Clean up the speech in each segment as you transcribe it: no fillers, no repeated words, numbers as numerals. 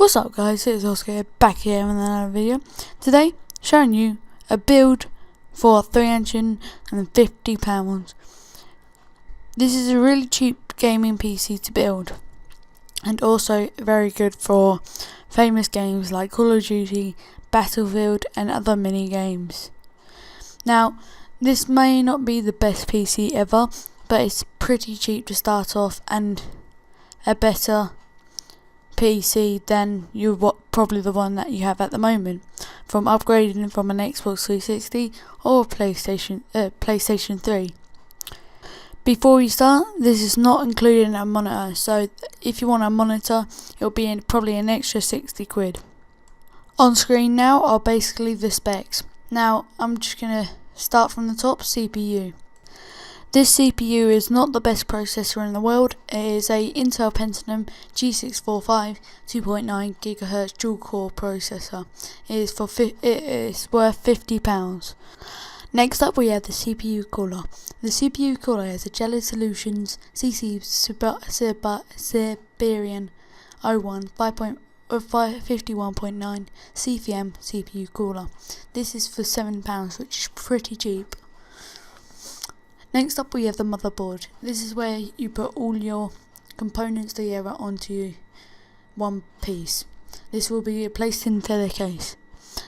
What's up guys, it's Oscar back here with another video. Today, showing you a build for £350. This is a really cheap gaming PC to build, and also very good for famous games like Call of Duty, Battlefield and other mini games. Now, this may not be the best PC ever, but it's pretty cheap to start off and a better PC than probably the one that you have at the moment, from upgrading from an Xbox 360 or a PlayStation 3. Before we start, this is not including a monitor, so if you want a monitor, it'll be probably an extra 60 quid. On screen now are basically the specs. Now I'm just going to start from the top. CPU. This CPU is not the best processor in the world. It is a Intel Pentium G645 2.9 GHz dual core processor. It is worth £50. Next up we have the CPU cooler. The CPU cooler is a Jelly Solutions CC Siberian 01 51.9 CFM CPU cooler. This is for £7, which is pretty cheap. Next up we have the motherboard. This is where you put all your components together onto one piece. This will be placed into the case.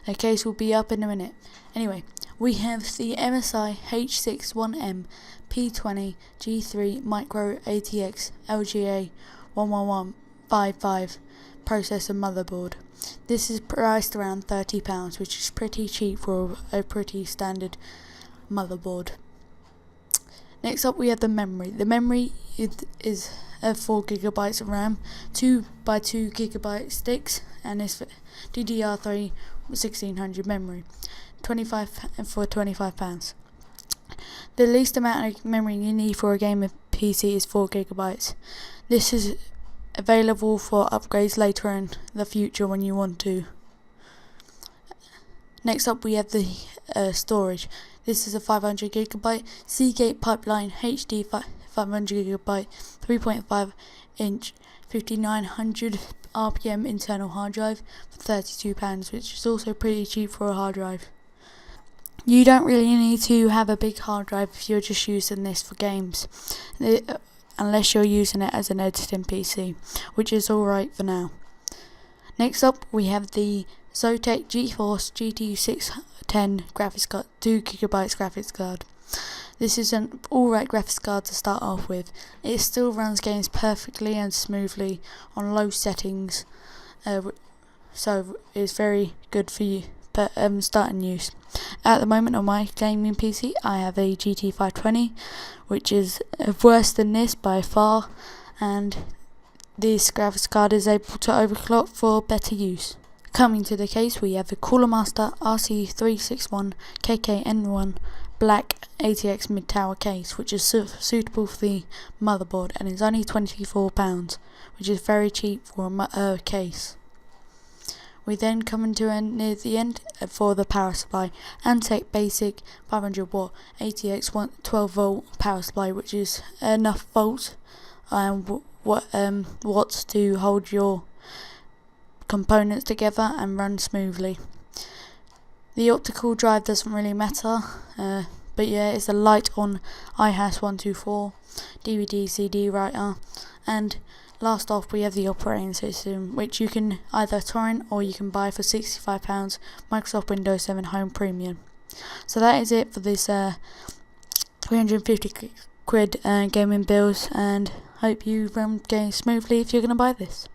The case will be up in a minute. Anyway, we have the MSI H61M P20 G3 Micro ATX LGA 11155 processor motherboard. This is priced around £30, which is pretty cheap for a pretty standard motherboard. Next up we have the memory. The memory is 4 GB of RAM, 2x2 GB sticks, and is DDR3 1600 memory, £25. The least amount of memory you need for a gaming PC is 4 GB. This is available for upgrades later in the future when you want to. Next up we have the storage. This is a 500 GB Seagate Pipeline HD 500 GB 3.5 inch 5900 RPM internal hard drive for £32, which is also pretty cheap for a hard drive. You don't really need to have a big hard drive if you're just using this for games, unless you're using it as an editing PC, which is alright for now. Next up we have the Zotac GeForce GT 610 graphics card, 2 GB graphics card. This is an alright graphics card to start off with. It still runs games perfectly and smoothly on low settings, so it's very good for you starting use. At the moment on my gaming PC I have a GT 520, which is worse than this by far, and this graphics card is able to overclock for better use. Coming to the case, we have the Cooler Master RC361 KKN1 Black ATX mid-tower case, which is suitable for the motherboard and is only £24, which is very cheap for a case. We then come into near the end for the power supply. Antec Basic 500 watt ATX 12 volt power supply, which is enough volts and watts to hold your components together and run smoothly. The optical drive doesn't really matter, but yeah, it's a light on IHAS 124 DVD CD writer. And last off we have the operating system, which you can either torrent or you can buy for £65 Microsoft Windows 7 Home Premium. So that is it for this 350 quid gaming build, and hope you run games smoothly if you're going to buy this.